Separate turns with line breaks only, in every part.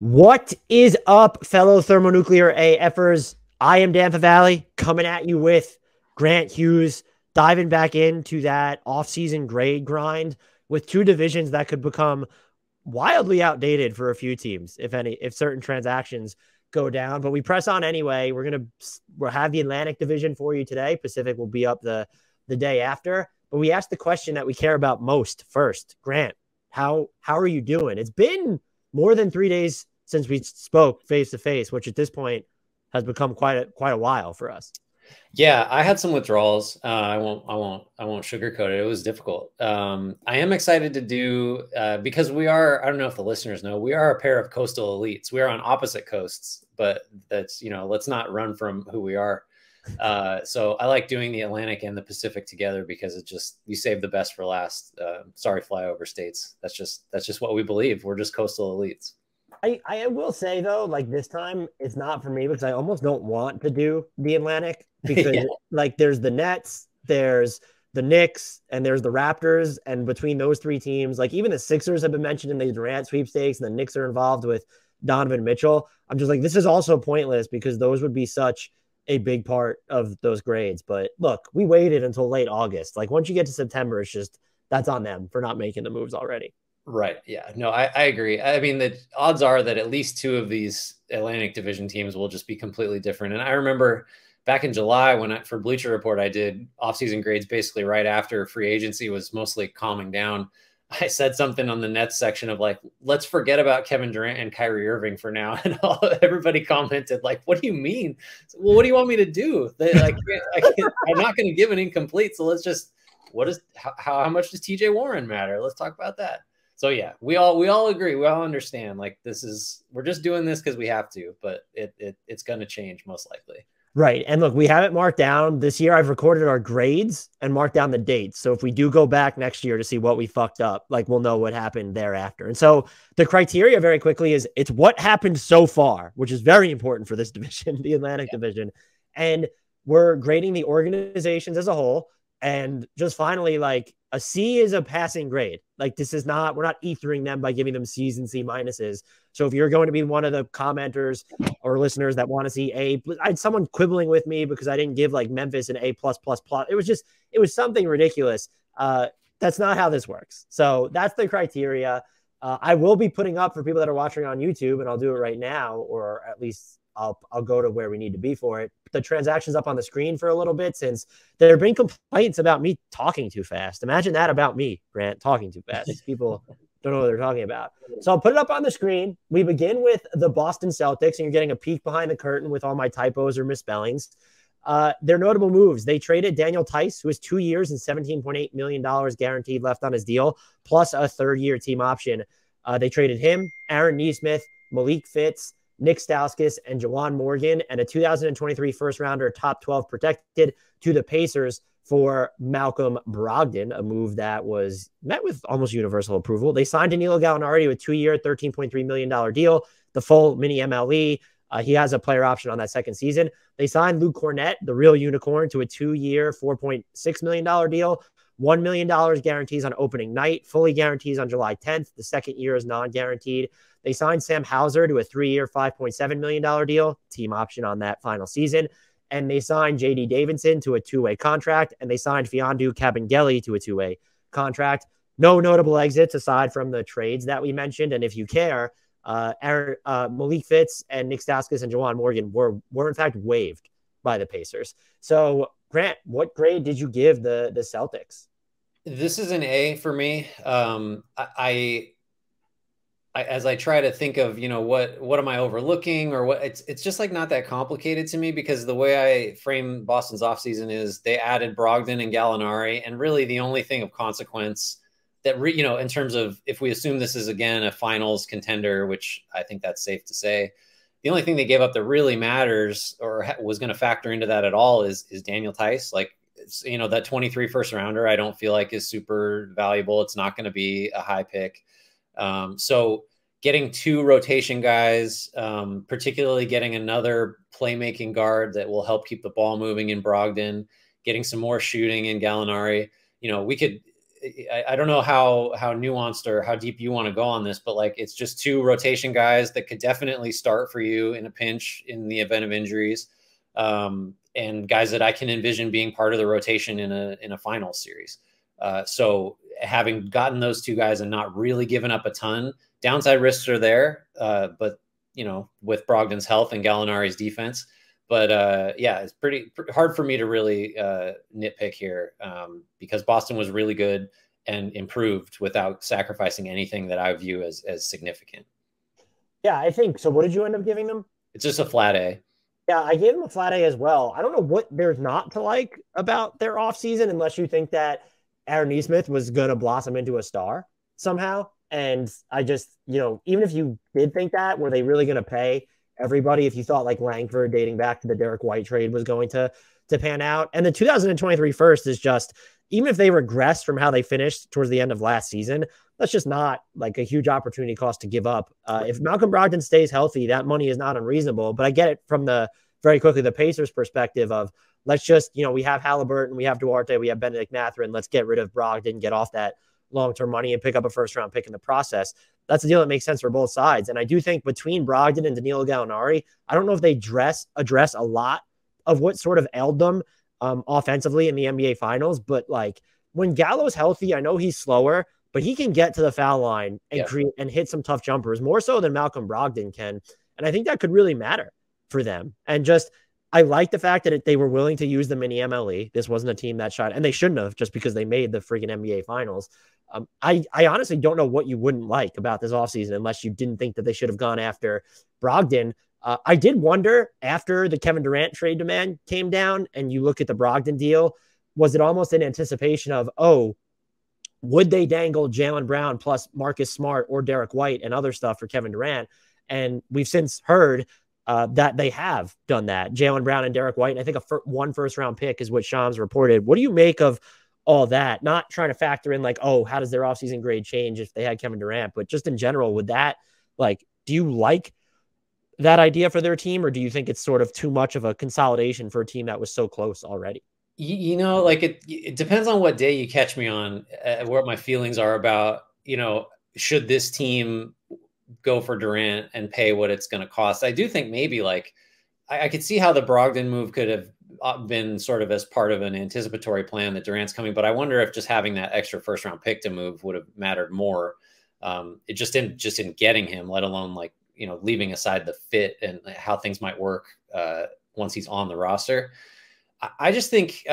What is up, fellow thermonuclear AFers? I am Dan Favale coming at you with Grant Hughes, diving back into that offseason grade grind with two divisions that could become wildly outdated for a few teams, if certain transactions go down. But we press on anyway. We'll have the Atlantic Division for you today. Pacific will be up the day after. But we asked the question that we care about most first. Grant, how are you doing? It's been more than 3 days since we spoke face to face, which at this point has become quite a while for us.
Yeah, I had some withdrawals. I won't sugarcoat it. It was difficult. I am excited to do because we are. I don't know if the listeners know, we are a pair of coastal elites. We are on opposite coasts, but that's let's not run from who we are. So I like doing the Atlantic and the Pacific together because it just we save the best for last. Sorry, flyover states. That's just what we believe. We're just coastal elites.
I will say though, like this time it's not for me because I almost don't want to do the Atlantic because
Yeah.
like there's the Nets, there's the Knicks, and there's the Raptors, and between those three teams, like even the Sixers have been mentioned in the Durant sweepstakes, and the Knicks are involved with Donovan Mitchell. I'm just like, this is also pointless because those would be such a big part of those grades. But look, we waited until late August. Like once you get to September, it's just that's on them for not making the moves already.
Right. Yeah. No, I agree. I mean, the odds are that at least two of these Atlantic Division teams will just be completely different. And I remember back in July for Bleacher Report, I did offseason grades basically right after free agency was mostly calming down. I said something on the Nets section of like, let's forget about Kevin Durant and Kyrie Irving for now. And everybody commented like, what do you mean? Well, what do you want me to do? I'm not going to give an incomplete. So let's just, how much does TJ Warren matter? Let's talk about that. So yeah, we all agree. We all understand like we're just doing this because we have to, but it's going to change most likely.
Right. And look, we have it marked down this year. I've recorded our grades and marked down the dates. So if we do go back next year to see what we fucked up, like we'll know what happened thereafter. And so the criteria very quickly is it's what happened so far, which is very important for this division, the Atlantic Division. And we're grading the organizations as a whole. And just finally, like a C is a passing grade. Like this is not, we're not ethering them by giving them C's and C minuses. So if you're going to be one of the commenters or listeners that want to see I had someone quibbling with me because I didn't give like Memphis an A+++. It was something ridiculous. That's not how this works. So that's the criteria. I will be putting up for people that are watching on YouTube, and I'll do it right now, or at least I'll go to where we need to be for it. The transaction's up on the screen for a little bit since there have been complaints about me talking too fast. Imagine that about me, Grant, talking too fast. These people don't know what they're talking about. So I'll put it up on the screen. We begin with the Boston Celtics, and you're getting a peek behind the curtain with all my typos or misspellings. Their notable moves. They traded Daniel Tice, who has 2 years and $17.8 million guaranteed left on his deal, plus a third-year team option. They traded him, Aaron Nesmith, Malik Fitz, Nick Stauskas, and Jawan Morgan, and a 2023 first-rounder, top 12 protected, to the Pacers for Malcolm Brogdon, a move that was met with almost universal approval. They signed Danilo Gallinari to a 2-year, $13.3 million deal, the full mini MLE. He has a player option on that second season. They signed Luke Cornett, the real unicorn, to a 2-year, $4.6 million deal. $1 million guarantees on opening night, fully guarantees on July 10th. The second year is non-guaranteed. They signed Sam Hauser to a 3-year, $5.7 million deal, team option on that final season. And they signed J.D. Davidson to a 2-way contract, and they signed Fiondu Kabengele to a 2-way contract. No notable exits aside from the trades that we mentioned. And if you care, Malik Fitz and Nick Stauskas and Jawan Morgan were in fact waived by the Pacers. So, Grant, what grade did you give the Celtics?
This is an A for me. As I try to think of, what am I overlooking or what it's just like not that complicated to me because the way I frame Boston's offseason is they added Brogdon and Gallinari. And really the only thing of consequence that, in terms of if we assume this is again, a finals contender, which I think that's safe to say, the only thing they gave up that really matters or was going to factor into that at all is Daniel Tice. Like, that 23 first rounder, I don't feel like is super valuable. It's not going to be a high pick. So getting two rotation guys, particularly getting another playmaking guard that will help keep the ball moving in Brogdon, getting some more shooting in Gallinari, we could, I don't know how nuanced or how deep you want to go on this, but like it's just two rotation guys that could definitely start for you in a pinch in the event of injuries, and guys that I can envision being part of the rotation in a finals series. So having gotten those two guys and not really given up a ton, downside risks are there, but with Brogdon's health and Gallinari's defense. But yeah, it's pretty hard for me to really nitpick here, because Boston was really good and improved without sacrificing anything that I view as significant.
Yeah, I think so. What did you end up giving them?
It's just a flat A.
Yeah, I gave them a flat A as well. I don't know what there's not to like about their offseason unless you think that Aaron Nesmith was going to blossom into a star somehow. And I just, even if you did think that, were they really going to pay everybody if you thought like Langford dating back to the Derek White trade was going to pan out? And the 2023 first is just, even if they regress from how they finished towards the end of last season, that's just not like a huge opportunity cost to give up. If Malcolm Brogdon stays healthy, that money is not unreasonable. But I get it from the Pacers perspective of, let's just, we have Halliburton, we have Duarte, we have Benedict Mathurin. Let's get rid of Brogdon, get off that long-term money and pick up a first-round pick in the process. That's a deal that makes sense for both sides. And I do think between Brogdon and Danilo Gallinari, I don't know if they address a lot of what sort of ailed them offensively in the NBA Finals. But like when Gallo's healthy, I know he's slower, but he can get to the foul line and create and hit some tough jumpers, more so than Malcolm Brogdon can. And I think that could really matter for them. And just, I like the fact that they were willing to use them in the MLE. This wasn't a team that shot, and they shouldn't have, just because they made the freaking NBA Finals. I honestly don't know what you wouldn't like about this offseason unless you didn't think that they should have gone after Brogdon. I did wonder after the Kevin Durant trade demand came down and you look at the Brogdon deal, was it almost in anticipation of, would they dangle Jaylen Brown plus Marcus Smart or Derek White and other stuff for Kevin Durant? And we've since heard that they have done that. Jaylen Brown and Derek White, and I think one first-round pick is what Shams reported. What do you make of all that? Not trying to factor in like, how does their offseason grade change if they had Kevin Durant, but just in general, would that, like, do you like that idea for their team, or do you think it's sort of too much of a consolidation for a team that was so close already?
Like it depends on what day you catch me on, what my feelings are about, should this team go for Durant and pay what it's going to cost. I do think maybe like I could see how the Brogdon move could have been sort of as part of an anticipatory plan that Durant's coming, but I wonder if just having that extra first round pick to move would have mattered more. It just in getting him, let alone like, leaving aside the fit and how things might work once he's on the roster. I just think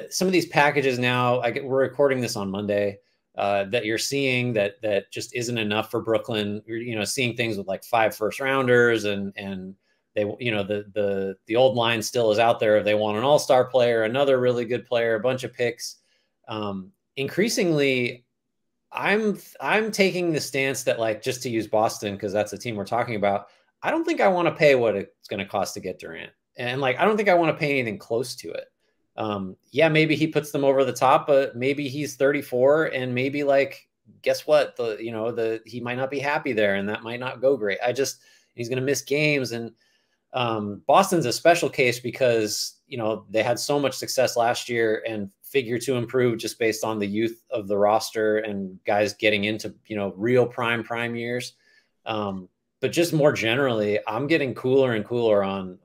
some of these packages now, we're recording this on Monday, that you're seeing that just isn't enough for Brooklyn. You're, seeing things with like 5 first rounders and they, the old line still is out there. They want an all-star player, another really good player, a bunch of picks. Increasingly, I'm taking the stance that, like, just to use Boston, because that's the team we're talking about, I don't think I want to pay what it's going to cost to get Durant. And like, I don't think I want to pay anything close to it. Yeah, maybe he puts them over the top, but maybe he's 34 and maybe like, guess what? He might not be happy there and that might not go great. He's going to miss games. And Boston's a special case because, they had so much success last year and figure to improve just based on the youth of the roster and guys getting into, real prime years. But just more generally, I'm getting cooler and cooler on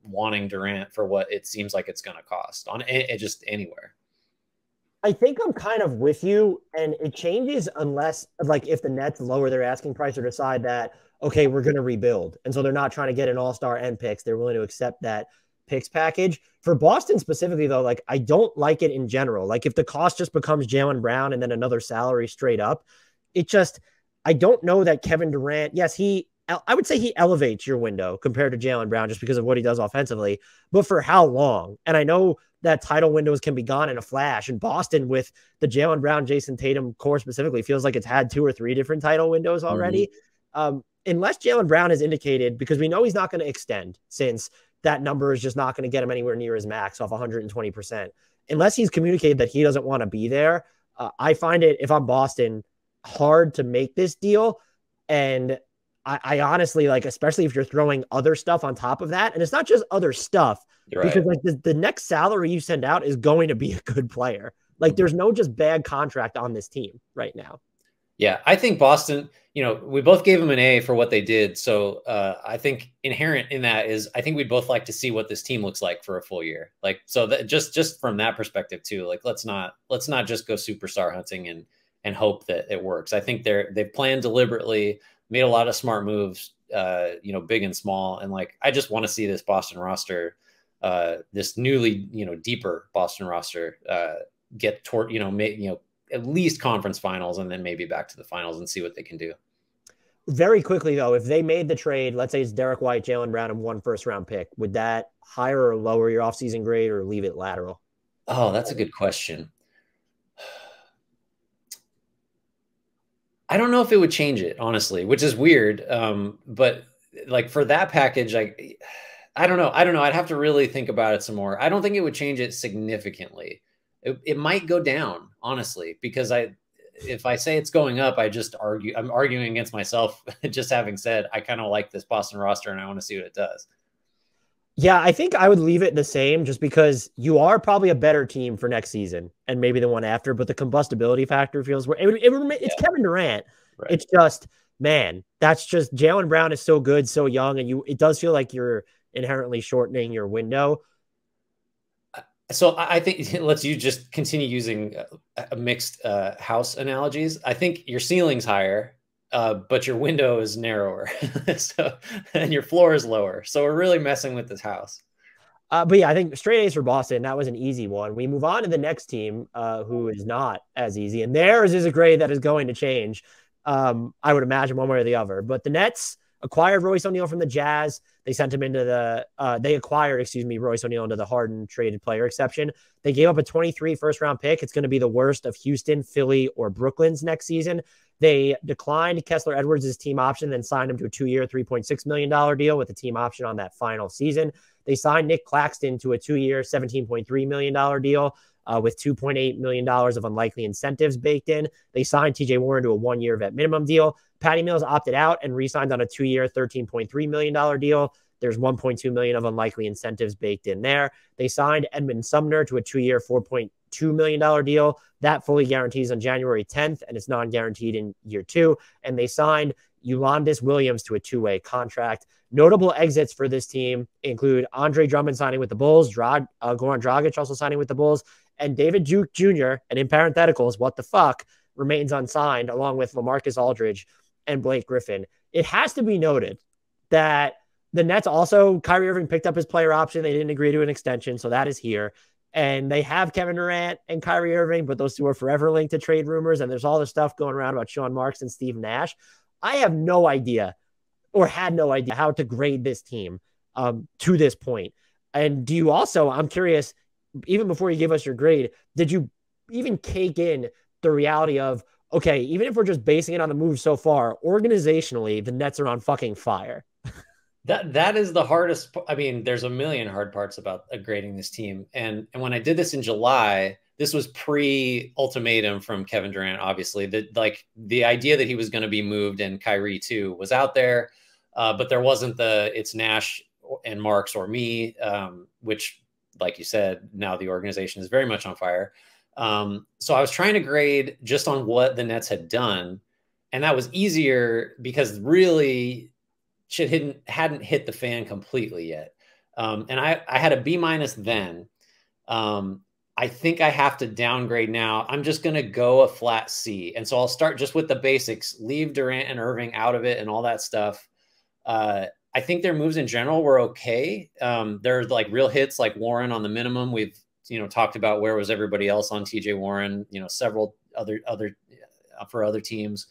wanting Durant for what it seems like it's going to cost on just anywhere.
I think I'm kind of with you, and it changes unless, like, if the Nets lower their asking price or decide that, okay, we're going to rebuild. And so they're not trying to get an all-star and picks. They're willing to accept that picks package. For Boston specifically, though, like, I don't like it in general. Like, if the cost just becomes Jaylen Brown and then another salary straight up, I don't know that Kevin Durant, yes, I would say he elevates your window compared to Jaylen Brown just because of what he does offensively, but for how long? And I know that title windows can be gone in a flash, and Boston with the Jaylen Brown, Jason Tatum core specifically feels like it's had 2 or 3 different title windows already. Unless Jaylen Brown has indicated, because we know he's not going to extend since that number is just not going to get him anywhere near his max off 120%. Unless he's communicated that he doesn't want to be there, I find it, if I'm Boston, hard to make this deal. And I honestly, like, especially if you're throwing other stuff on top of that, and it's not just other stuff, because like the next salary you send out is going to be a good player. Like there's no just bad contract on this team right now.
Yeah, I think Boston, we both gave them an A for what they did. So I think inherent in that is I think we'd both like to see what this team looks like for a full year. Like, so that just from that perspective too, like let's not just go superstar hunting and hope that it works. I think they've planned deliberately, made a lot of smart moves, big and small. And like, I just want to see this Boston roster, this newly, deeper Boston roster get toward, at least conference finals and then maybe back to the finals and see what they can do.
Very quickly, though, if they made the trade, let's say it's Derek White, Jaylen Brown, and 1 first-round pick, would that higher or lower your offseason grade or leave it lateral?
Oh, that's a good question. I don't know if it would change it, honestly, which is weird. But like for that package, I don't know. I'd have to really think about it some more. I don't think it would change it significantly. It might go down, honestly, because if I say it's going up, I'm arguing against myself. Just having said, I kind of like this Boston roster and I want to see what it does.
Yeah, I think I would leave it the same just because you are probably a better team for next season and maybe the one after, but the combustibility factor feels where it's Kevin Durant. Right. It's just, man, that's just Jaylen Brown is so good, so young, and it does feel like you're inherently shortening your window.
So I think you just continue using a mixed house analogies. I think your ceiling's higher, but your window is narrower, and your floor is lower. So we're really messing with this house.
But yeah, I think straight A's for Boston. That was an easy one. We move on to the next team, who is not as easy, and theirs is a grade that is going to change. I would imagine one way or the other. But the Nets acquired Royce O'Neal from the Jazz. They sent him into they acquired, Royce O'Neal into the Harden traded player exception. They gave up a 23 first-round pick. It's going to be the worst of Houston, Philly, or Brooklyn's next season. They declined Kessler Edwards' team option, then signed him to a 2-year, $3.6 million deal with a team option on that final season. They signed Nick Claxton to a 2-year, $17.3 million deal with $2.8 million of unlikely incentives baked in. They signed TJ Warren to a 1-year vet minimum deal. Patty Mills opted out and re-signed on a 2-year, $13.3 million deal. There's $1.2 million of unlikely incentives baked in there. They signed Edmund Sumner to a 2-year, $4.2 million deal. That fully guarantees on January 10th, and it's non-guaranteed in year 2. And they signed Ulandis Williams to a 2-way contract. Notable exits for this team include Andre Drummond signing with the Bulls, Goran Dragic also signing with the Bulls, and David Duke Jr., and in parentheticals, what the fuck, remains unsigned, along with LaMarcus Aldridge and Blake Griffin. It has to be noted that the Nets also, Kyrie Irving picked up his player option. They didn't agree to an extension, so that is here. And they have Kevin Durant and Kyrie Irving, but those two are forever linked to trade rumors, and there's all this stuff going around about Sean Marks and Steve Nash. I have no idea, or had no idea, how to grade this team to this point. And do you also, I'm curious, even before you give us your grade, did you even cake in the reality of, okay, even if we're just basing it on the move so far, organizationally, the Nets are on fucking fire?
That is the hardest. I mean, there's a million hard parts about grading this team. And when I did this in July, this was pre-ultimatum from Kevin Durant, obviously. The idea that he was going to be moved and Kyrie too was out there, but there wasn't it's Nash and Marks or me, which, like you said, now the organization is very much on fire. So I was trying to grade just on what the Nets had done, and that was easier because really shit hadn't hit the fan completely yet. And I had a B- then. I think I have to downgrade now. I'm just going to go a flat C. And so I'll start just with the basics, leave Durant and Irving out of it and all that stuff. I think their moves in general were okay. There's like real hits like Warren on the minimum. We've, talked about where was everybody else on TJ Warren, several other for other teams.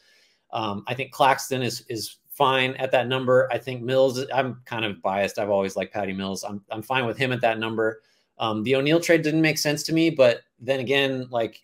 I think Claxton is fine at that number. I think Mills, I'm kind of biased. I've always liked Patty Mills. I'm fine with him at that number. The O'Neal trade didn't make sense to me, but then again, like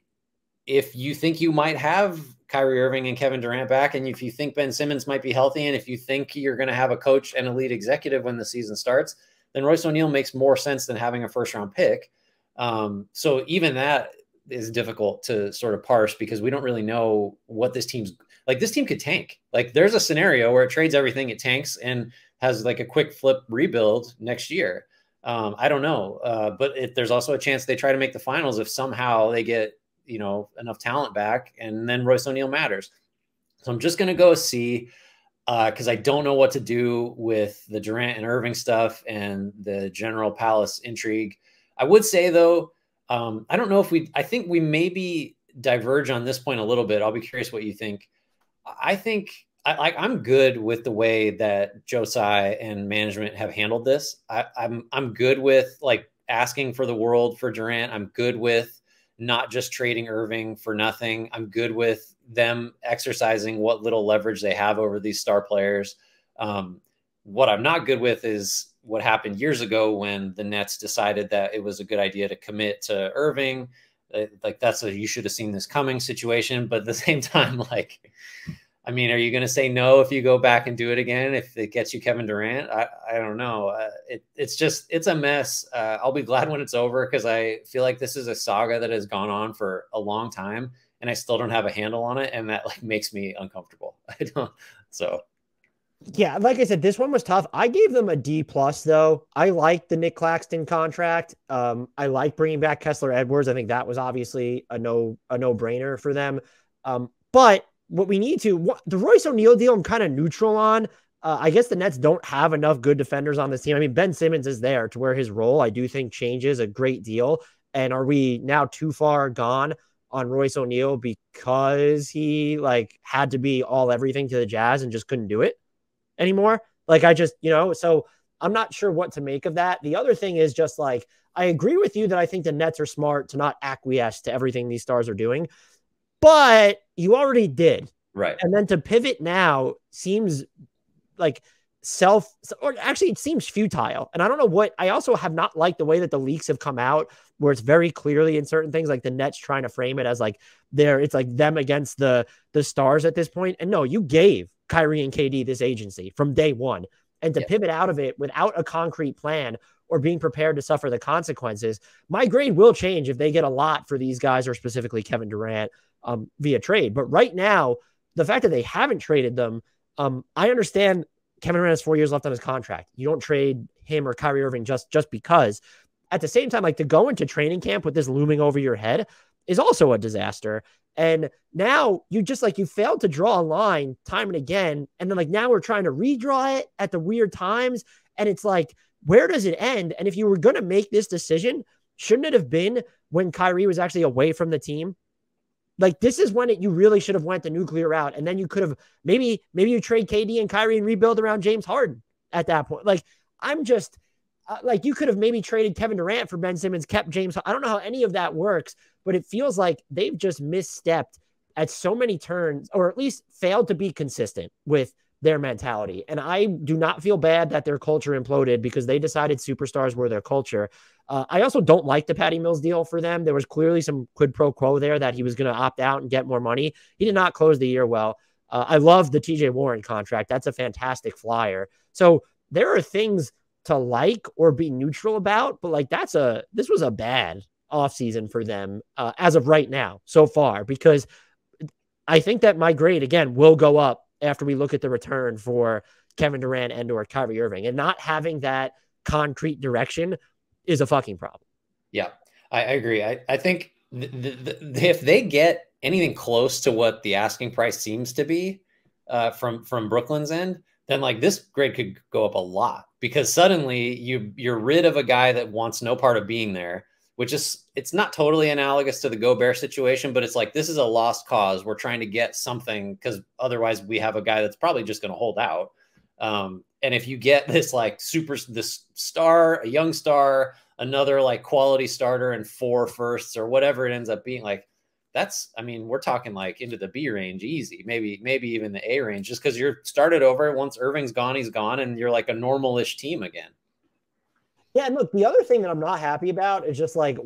if you think you might have Kyrie Irving and Kevin Durant back, and if you think Ben Simmons might be healthy, and if you think you're going to have a coach and a lead executive when the season starts, then Royce O'Neal makes more sense than having a first-round pick. So even that is difficult to sort of parse because we don't really know what this team's like. This team could tank. Like there's a scenario where it trades everything, it tanks and has like a quick flip rebuild next year. I don't know. But there's also a chance they try to make the finals if somehow they get enough talent back, and then Royce O'Neal matters. So I'm just going to go C, because I don't know what to do with the Durant and Irving stuff and the General Palace intrigue. I would say, though, I don't know if I think we maybe diverge on this point a little bit. I'll be curious what you think. I think I'm good with the way that Joe Tsai and management have handled this. I'm good with like asking for the world for Durant. I'm good with not just trading Irving for nothing. I'm good with them exercising what little leverage they have over these star players. What I'm not good with is what happened years ago when the Nets decided that it was a good idea to commit to Irving. Like that's a you should have seen this coming situation. But at the same time, like, I mean, are you going to say no if you go back and do it again if it gets you Kevin Durant? I don't know. It's a mess. I'll be glad when it's over because I feel like this is a saga that has gone on for a long time and I still don't have a handle on it, and that like makes me uncomfortable. I don't. So
yeah, like I said, this one was tough. I gave them a D plus though. I like the Nick Claxton contract. I like bringing back Kessler Edwards. I think that was obviously a no brainer for them. But what we need to, the Royce O'Neal deal, I'm kind of neutral on. I guess the Nets don't have enough good defenders on this team. I mean, Ben Simmons is there to where his role, I do think, changes a great deal. And are we now too far gone on Royce O'Neal because he like had to be all everything to the Jazz and just couldn't do it anymore? Like I just, so I'm not sure what to make of that. The other thing is just like, I agree with you that I think the Nets are smart to not acquiesce to everything these stars are doing. But you already did.
Right.
And then to pivot now seems like or actually it seems futile. And I don't know what, I also have not liked the way that the leaks have come out where it's very clearly in certain things, like the Nets trying to frame it as like it's like them against the stars at this point. And no, you gave Kyrie and KD this agency from day one. And to pivot out of it without a concrete plan or being prepared to suffer the consequences, my grade will change if they get a lot for these guys, or specifically Kevin Durant, via trade. But right now, the fact that they haven't traded them, I understand Kevin Durant has 4 years left on his contract. You don't trade him or Kyrie Irving just because. At the same time, like to go into training camp with this looming over your head is also a disaster. And now you just like you failed to draw a line time and again. And then like now we're trying to redraw it at the weird times. And it's like, where does it end? And if you were going to make this decision, shouldn't it have been when Kyrie was actually away from the team? Like this is when you really should have went the nuclear route. And then you could have maybe you trade KD and Kyrie and rebuild around James Harden at that point. Like I'm just like, you could have maybe traded Kevin Durant for Ben Simmons, kept James. I don't know how any of that works, but it feels like they've just misstepped at so many turns, or at least failed to be consistent with their mentality. And I do not feel bad that their culture imploded because they decided superstars were their culture. I also don't like the Patty Mills deal for them. There was clearly some quid pro quo there that he was going to opt out and get more money. He did not close the year well. I love the TJ Warren contract. That's a fantastic flyer. So there are things to like or be neutral about, but like this was a bad offseason for them as of right now so far, because I think that my grade again will go up after we look at the return for Kevin Durant and or Kyrie Irving, and not having that concrete direction is a fucking problem.
Yeah, I agree. I think if they get anything close to what the asking price seems to be from Brooklyn's end, then like this grade could go up a lot, because suddenly you're rid of a guy that wants no part of being there, which is, it's not totally analogous to the Gobert situation, but it's like, this is a lost cause. We're trying to get something because otherwise we have a guy that's probably just going to hold out. And if you get this like this star, a young star, another like quality starter and 4 firsts or whatever it ends up being, like that's, I mean, we're talking like into the B range easy, maybe even the A range, just because you're started over. Once Irving's gone, he's gone, and you're like a normal-ish team again.
Yeah, and look, the other thing that I'm not happy about is just like,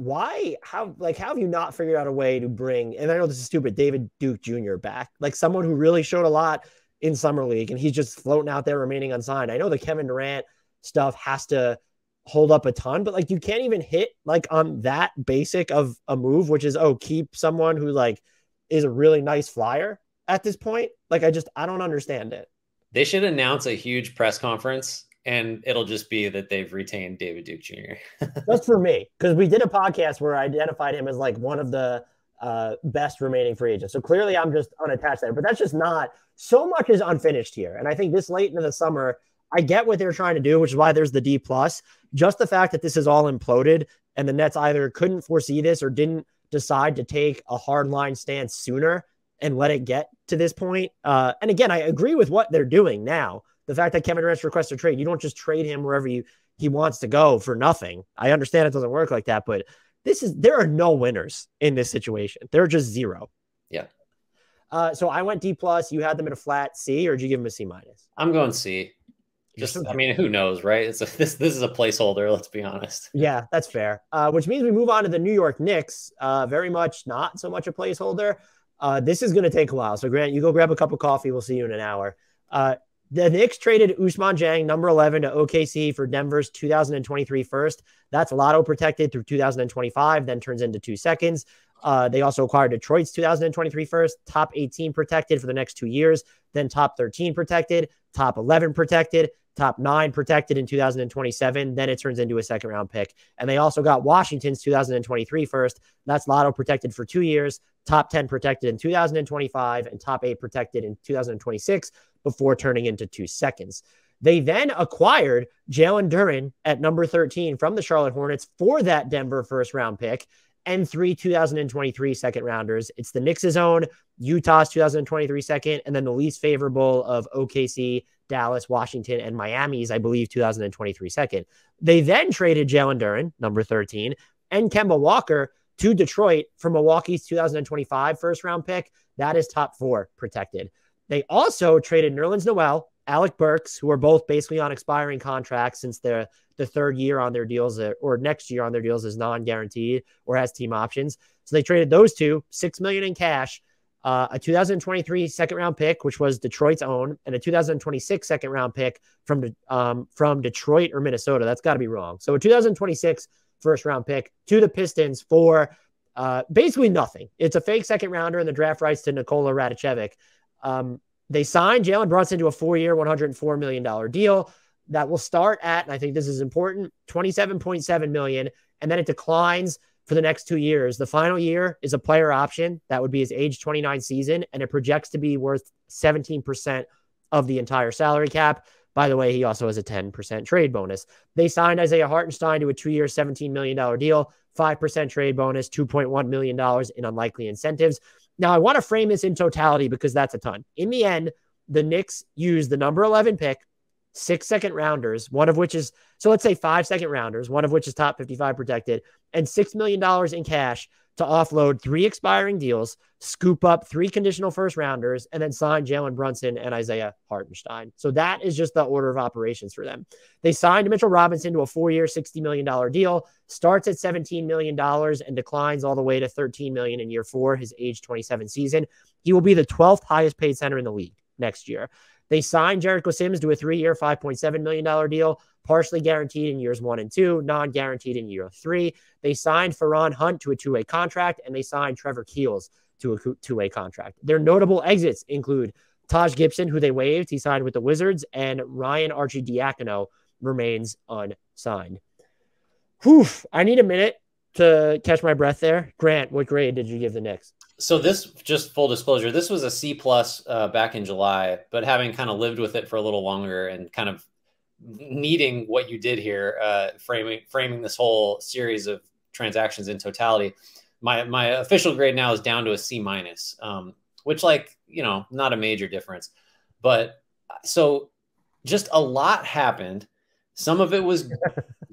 how have you not figured out a way to bring, and I know this is stupid, David Duke Jr. back, like someone who really showed a lot in Summer League, and he's just floating out there remaining unsigned. I know the Kevin Durant stuff has to hold up a ton, but like you can't even hit like on that basic of a move, which is, keep someone who like is a really nice flyer at this point. Like I don't understand it.
They should announce a huge press conference, and it'll just be that they've retained David Duke Jr.
Just for me, because we did a podcast where I identified him as like one of the best remaining free agent. So clearly I'm just unattached there, but that's just not, so much is unfinished here. And I think this late into the summer, I get what they're trying to do, which is why there's the D plus. Just the fact that this is all imploded and the Nets either couldn't foresee this or didn't decide to take a hard line stance sooner and let it get to this point. And again, I agree with what they're doing now. The fact that Kevin Durant's request a trade, you don't just trade him wherever he wants to go for nothing. I understand it doesn't work like that, but there are no winners in this situation. There are just zero.
Yeah.
So I went D plus. You had them at a flat C, or did you give them a C minus?
I'm going C. I mean, who knows, right? This is a placeholder. Let's be honest.
Yeah, that's fair. Which means we move on to the New York Knicks. Very much not so much a placeholder. This is going to take a while. So Grant, you go grab a cup of coffee. We'll see you in an hour. The Knicks traded Ousmane Dieng, number 11, to OKC for Denver's 2023 first. That's lotto protected through 2025, then turns into 2 seconds. They also acquired Detroit's 2023 first, top 18 protected for the next 2 years, then top 13 protected, top 11 protected, top 9 protected in 2027. Then it turns into a second round pick. And they also got Washington's 2023 first. That's lotto protected for 2 years, top 10 protected in 2025, and top 8 protected in 2026 before turning into 2 seconds. They then acquired Jalen Duren at number 13 from the Charlotte Hornets for that Denver first round pick and 3 2023 second rounders. It's the Knicks' own, Utah's 2023 second, and then the least favorable of OKC, Dallas, Washington, and Miami's, I believe, 2023 second. They then traded Jalen Duren, number 13, and Kemba Walker to Detroit for Milwaukee's 2025 first round pick. That is top 4 protected. They also traded Nerlens Noel, Alec Burks, who are both basically on expiring contracts since the third year on their deals, or next year on their deals, is non-guaranteed or has team options. So they traded those two, $6 million in cash, a 2023 second round pick, which was Detroit's own, and a 2026 second round pick from Detroit or Minnesota. That's got to be wrong. So a 2026 first round pick to the Pistons for basically nothing. It's a fake second rounder and the draft rights to Nikola Radicevic. They signed Jalen Brunson to a 4-year, $104 million deal that will start at, and I think this is important, $27.7 million, and then it declines for the next 2 years. The final year is a player option. That would be his age 29 season, and it projects to be worth 17% of the entire salary cap. By the way, he also has a 10% trade bonus. They signed Isaiah Hartenstein to a 2-year, $17 million deal, 5% trade bonus, $2.1 million in unlikely incentives. Now, I want to frame this in totality because that's a ton. In the end, the Knicks used the number 11 pick, 6 second rounders, one of which is, so let's say 5 second rounders, one of which is top 55 protected, and $6 million in cash to offload 3 expiring deals, scoop up 3 conditional first rounders, and then sign Jalen Brunson and Isaiah Hartenstein. So that is just the order of operations for them. They signed Mitchell Robinson to a 4-year, $60 million deal, starts at $17 million and declines all the way to $13 million in year 4, his age 27 season. He will be the 12th highest paid center in the league next year. They signed Jericho Sims to a 3-year, $5.7 million deal, partially guaranteed in years 1 and 2, non-guaranteed in year 3. They signed Faron Hunt to a 2-way contract, and they signed Trevor Keels to a 2-way contract. Their notable exits include Taj Gibson, who they waived. He signed with the Wizards, and Ryan Arcidiacono remains unsigned. Whew, I need a minute to catch my breath there. Grant, what grade did you give the Knicks?
So this, just full disclosure, this was a C+ back in July, but having kind of lived with it for a little longer and kind of needing what you did here, framing this whole series of transactions in totality, my official grade now is down to a C-, which, like, you know, not a major difference. But so just a lot happened. Some of it was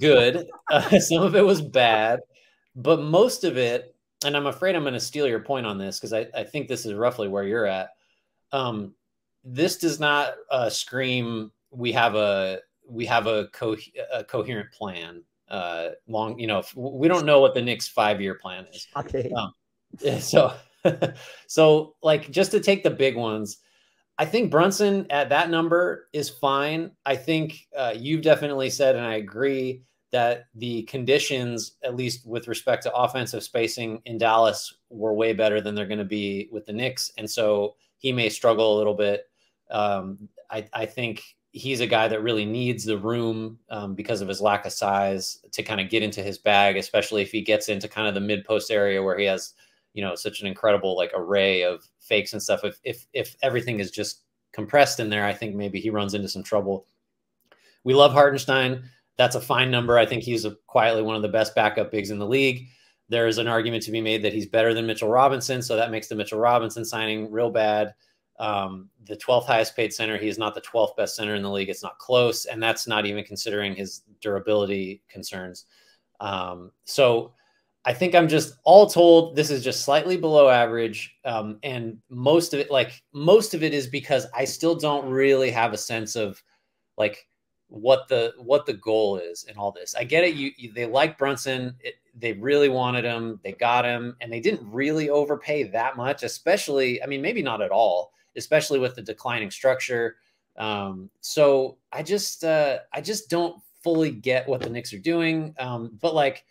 good, some of it was bad, but most of it, and I'm afraid I'm going to steal your point on this because I think this is roughly where you're at. This does not scream we have a coherent plan. Long, you know, we don't know what the Knicks 5-year plan is.
Okay.
So like, just to take the big ones, I think Brunson at that number is fine. I think you've definitely said, and I agree, that the conditions, at least with respect to offensive spacing in Dallas, were way better than they're going to be with the Knicks. And so he may struggle a little bit. I think he's a guy that really needs the room because of his lack of size to kind of get into his bag, especially if he gets into kind of the mid-post area where he has, such an incredible like array of fakes and stuff. If everything is just compressed in there, I think maybe he runs into some trouble. We love Hartenstein. That's a fine number. I think he's quietly one of the best backup bigs in the league. There's an argument to be made that he's better than Mitchell Robinson, so that makes the Mitchell Robinson signing real bad. The 12th highest paid center. He is not the 12th best center in the league. It's not close, and that's not even considering his durability concerns. So I think I'm just all told, this is just slightly below average. And most of it is because I still don't really have a sense of like what the goal is in all this. I get it. They like Brunson. They really wanted him. They got him, and they didn't really overpay that much, especially, I mean, maybe not at all, especially with the declining structure. So I just don't fully get what the Knicks are doing. But like,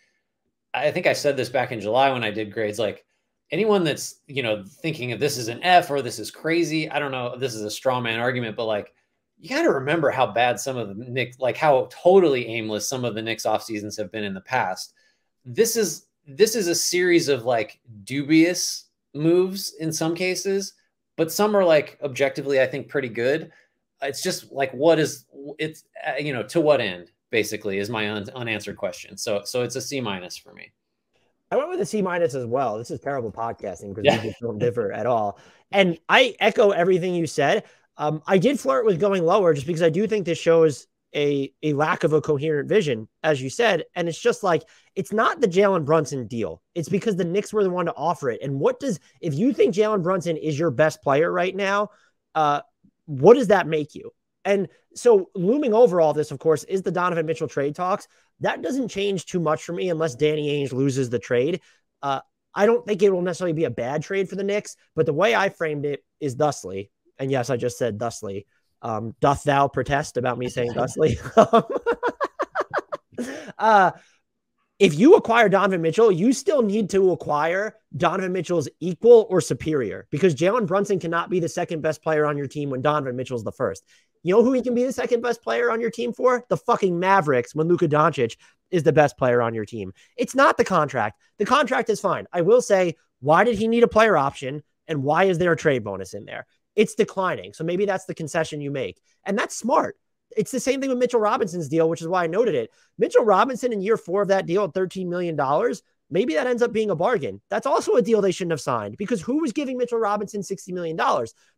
I think I said this back in July when I did grades, like anyone that's, thinking of this is an F or this is crazy. I don't know if this is a straw man argument, but like, you got to remember how bad some of the Knicks, like how totally aimless some of the Knicks off seasons have been in the past. This is a series of like dubious moves in some cases, but some are like objectively, I think, pretty good. It's just like, to what end basically is my unanswered question. So it's a C- for me.
I went with a C- as well. This is terrible podcasting because we just don't differ at all. And I echo everything you said. I did flirt with going lower just because I do think this shows a lack of a coherent vision, as you said. And it's just like, it's not the Jalen Brunson deal. It's because the Knicks were the one to offer it. And if you think Jalen Brunson is your best player right now, what does that make you? And so looming over all this, of course, is the Donovan Mitchell trade talks. That doesn't change too much for me unless Danny Ainge loses the trade. I don't think it will necessarily be a bad trade for the Knicks, but the way I framed it is thusly. And yes, I just said thusly. Doth thou protest about me saying thusly? If you acquire Donovan Mitchell, you still need to acquire Donovan Mitchell's equal or superior, because Jalen Brunson cannot be the second best player on your team when Donovan Mitchell's the first. You know who he can be the second best player on your team for? The fucking Mavericks, when Luka Doncic is the best player on your team. It's not the contract. The contract is fine. I will say, why did he need a player option? And why is there a trade bonus in there? It's declining. So maybe that's the concession you make. And that's smart. It's the same thing with Mitchell Robinson's deal, which is why I noted it. Mitchell Robinson in year 4 of that deal at $13 million, maybe that ends up being a bargain. That's also a deal they shouldn't have signed, because who was giving Mitchell Robinson $60 million?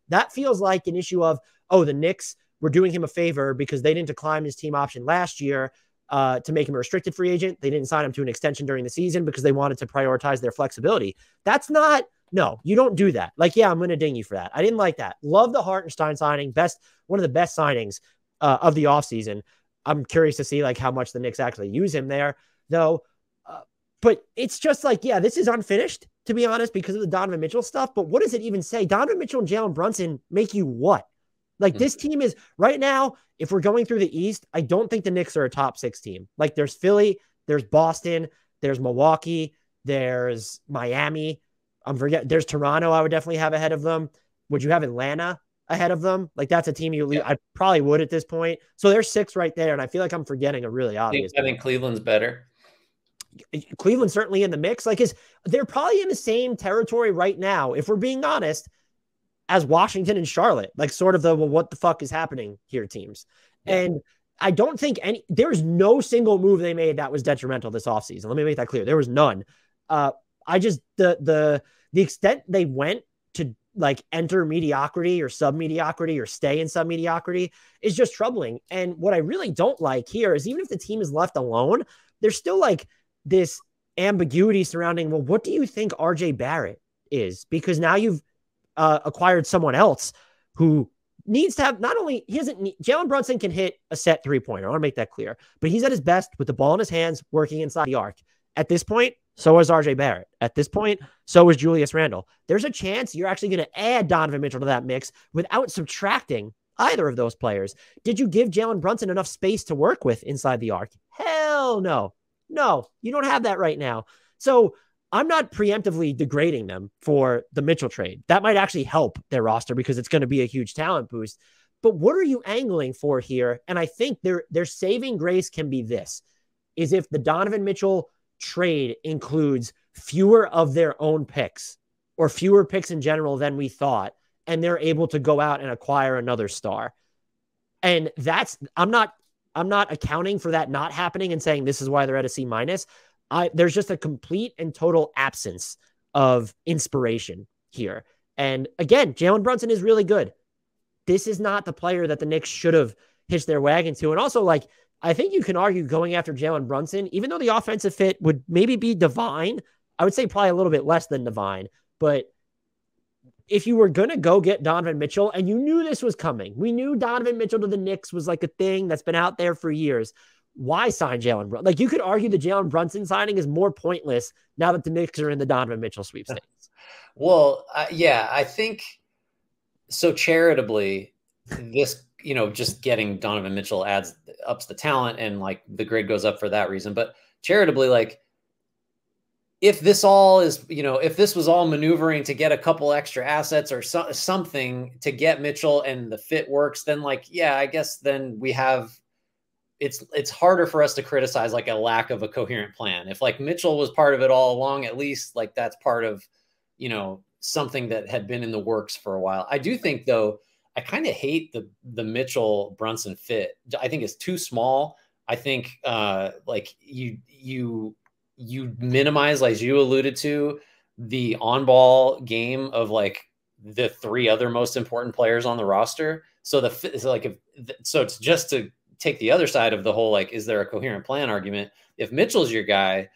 That feels like an issue of, the Knicks were doing him a favor because they didn't decline his team option last year to make him a restricted free agent. They didn't sign him to an extension during the season because they wanted to prioritize their flexibility. That's not... No, you don't do that. Like, yeah, I'm going to ding you for that. I didn't like that. Love the Hartenstein signing. One of the best signings of the offseason. I'm curious to see like how much the Knicks actually use him there, though. But it's just like, yeah, this is unfinished, to be honest, because of the Donovan Mitchell stuff. But what does it even say? Donovan Mitchell and Jalen Brunson make you what? Like, this team is right now, if we're going through the East, I don't think the Knicks are a top 6 team. Like, there's Philly, there's Boston, there's Milwaukee, there's Miami. There's Toronto. I would definitely have ahead of them. Would you have Atlanta ahead of them? Like, that's a team I probably would at this point. So there's 6 right there. And I feel like I'm forgetting a really obvious.
I think Cleveland's better.
Cleveland's certainly in the mix. Like, they're probably in the same territory right now, if we're being honest, as Washington and Charlotte. Like, sort of what the fuck is happening here teams. Yeah. And I don't think there's no single move they made that was detrimental this offseason. Let me make that clear. There was none. The extent they went to like enter mediocrity or sub-mediocrity or stay in sub-mediocrity is just troubling. And what I really don't like here is, even if the team is left alone, there's still like this ambiguity surrounding, well, what do you think RJ Barrett is? Because now you've acquired someone else who needs to have, Jalen Brunson can hit a set 3-pointer. I want to make that clear, but he's at his best with the ball in his hands, working inside the arc. At this point, so is RJ Barrett. At this point, so is Julius Randle. There's a chance you're actually going to add Donovan Mitchell to that mix without subtracting either of those players. Did you give Jalen Brunson enough space to work with inside the arc? Hell no. No, you don't have that right now. So I'm not preemptively degrading them for the Mitchell trade. That might actually help their roster because it's going to be a huge talent boost. But what are you angling for here? And I think their saving grace can be this, is if the Donovan Mitchell trade includes fewer of their own picks or fewer picks in general than we thought, and they're able to go out and acquire another star. And I'm not accounting for that not happening and saying this is why they're at a C-. There's just a complete and total absence of inspiration here. And again, Jalen Brunson is really good. This is not the player that the Knicks should have hitched their wagon to. And also, like, I think you can argue going after Jalen Brunson, even though the offensive fit would maybe be divine, I would say probably a little bit less than divine. But if you were going to go get Donovan Mitchell, and you knew this was coming, we knew Donovan Mitchell to the Knicks was like a thing that's been out there for years. Why sign Jalen Brunson? Like, you could argue the Jalen Brunson signing is more pointless now that the Knicks are in the Donovan Mitchell sweepstakes.
Well, yeah, I think so. Charitably, this, just getting Donovan Mitchell ups the talent, and like the grade goes up for that reason. But charitably, like, if this all is, if this was all maneuvering to get a couple extra assets or something to get Mitchell and the fit works, then like, yeah, I guess then we have, it's harder for us to criticize like a lack of a coherent plan. If like Mitchell was part of it all along, at least like that's part of, something that had been in the works for a while. I do think though, I kind of hate the Mitchell Brunson fit. I think it's too small. I think like you minimize, like you alluded to, the on-ball game of like the three other most important players on the roster. So it's just to take the other side of the whole, like, is there a coherent plan argument? If Mitchell's your guy,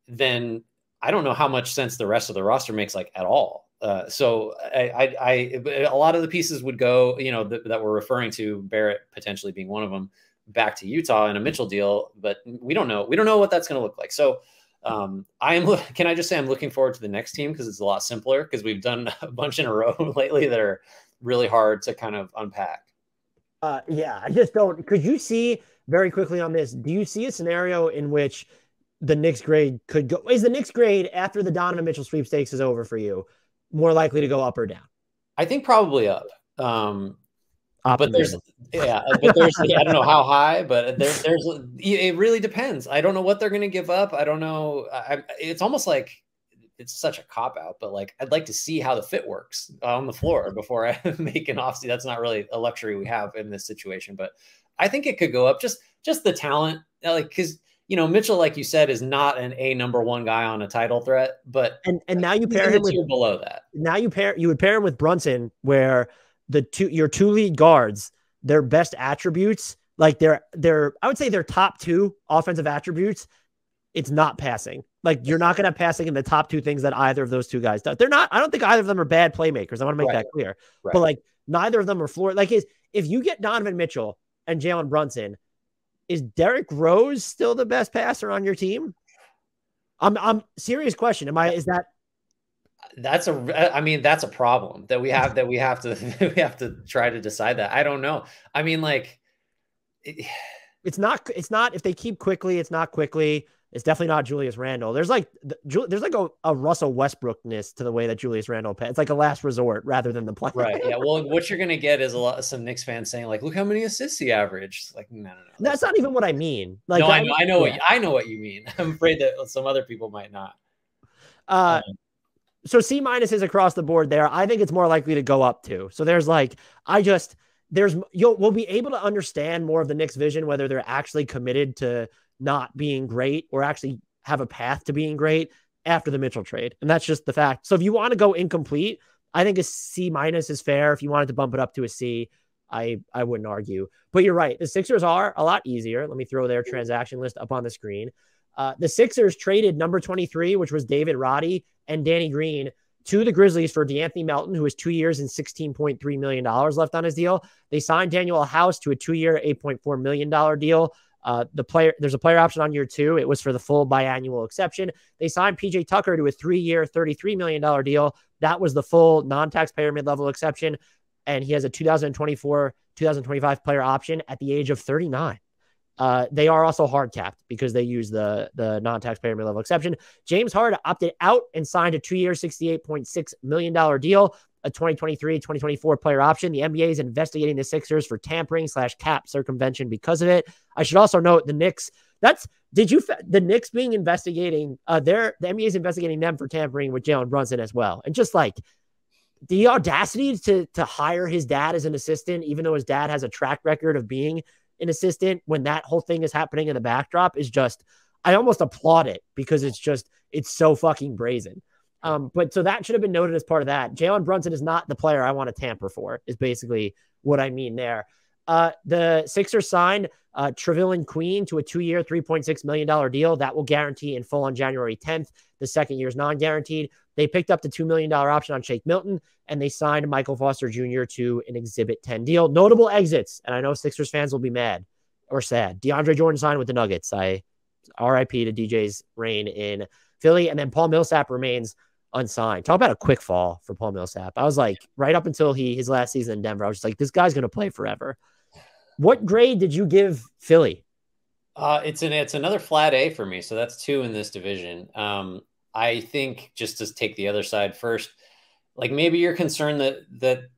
then I don't know how much sense the rest of the roster makes, like, at all. So a lot of the pieces would go, that we're referring to, Barrett potentially being one of them, back to Utah in a Mitchell deal, but we don't know what that's going to look like. So can I just say I'm looking forward to the next team because it's a lot simpler, because we've done a bunch in a row lately that are really hard to kind of unpack.
Yeah, I just don't. Could you see very quickly on this? Do you see a scenario in which the Knicks grade could go? Is the Knicks grade after the Donovan Mitchell sweepstakes is over for you more likely to go up or down?
I think probably up. But there's I don't know how high, but it really depends. I don't know what they're going to give up. I don't know. It's almost like it's such a cop out, but like, I'd like to see how the fit works on the floor before I make an offseason. That's not really a luxury we have in this situation, but I think it could go up. Just the talent, like, cause Mitchell, like you said, is not a number one guy on a title threat, but
and now you pair him with
below that.
Now you would pair him with Brunson, where your two lead guards, their best attributes, like I would say their top two offensive attributes, it's not passing. Like, you're not going to have passing in the top two things that either of those two guys do. They're not. I don't think either of them are bad playmakers. I want to make that clear. Right. But like, neither of them are floor. Like, if you get Donovan Mitchell and Jalen Brunson, is Derrick Rose still the best passer on your team? I'm serious question. That's
a problem that we have to try to decide that. I don't know. I mean, like,
it's not if they keep quickly, it's not quickly. It's definitely not Julius Randle. There's like a Russell Westbrookness to the way that Julius Randle plays. It's like a last resort rather than the plan.
Right. Yeah. Well, what you're going to get is some Knicks fans saying like, look how many assists he averaged. Like, no.
That's not even what I mean. Like,
no, I know what you mean. I'm afraid that some other people might not.
So C- is across the board there. I think it's more likely to go up too. So there's like, we'll be able to understand more of the Knicks vision, whether they're actually committed to not being great or actually have a path to being great after the Mitchell trade. And that's just the fact. So if you want to go incomplete, I think a C- is fair. If you wanted to bump it up to a C, I wouldn't argue. But you're right. The Sixers are a lot easier. Let me throw their transaction list up on the screen. The Sixers traded number 23, which was David Roddy and Danny Green, to the Grizzlies for DeAnthony Melton, who has 2 years and $16.3 million left on his deal. They signed Daniel House to a 2-year, $8.4 million deal. There's a player option on year 2. It was for the full biannual exception. They signed PJ Tucker to a 3-year, $33 million deal. That was the full non-taxpayer mid-level exception. And he has a 2024-2025 player option at the age of 39. They are also hard capped because they use the non-taxpayer mid-level exception. James Harden opted out and signed a 2-year, $68.6 million deal, a 2023-2024 player option. The NBA is investigating the Sixers for tampering / cap circumvention because of it. I should also note the Knicks The Knicks being investigating, the NBA is investigating them for tampering with Jalen Brunson as well. And just like the audacity to hire his dad as an assistant, even though his dad has a track record of being an assistant when that whole thing is happening in the backdrop is just, I almost applaud it because it's so fucking brazen. But so that should have been noted as part of that. Jalen Brunson is not the player I want to tamper for, is basically what I mean there. The Sixers signed Trevelyan Queen to a 2-year, $3.6 million deal that will guarantee in full on January 10th. The second year is non-guaranteed. They picked up the $2 million option on Shake Milton, and they signed Michael Foster Jr. to an Exhibit 10 deal. Notable exits, and I know Sixers fans will be mad or sad. DeAndre Jordan signed with the Nuggets. RIP to DJ's reign in Philly, and then Paul Millsap remains unsigned. Talk about a quick fall for Paul Millsap. I was like, right up until his last season in Denver, I was just like, this guy's going to play forever. What grade did you give Philly?
It's another flat A for me. So that's 2 in this division. I think, just to take the other side first, like maybe you're concerned that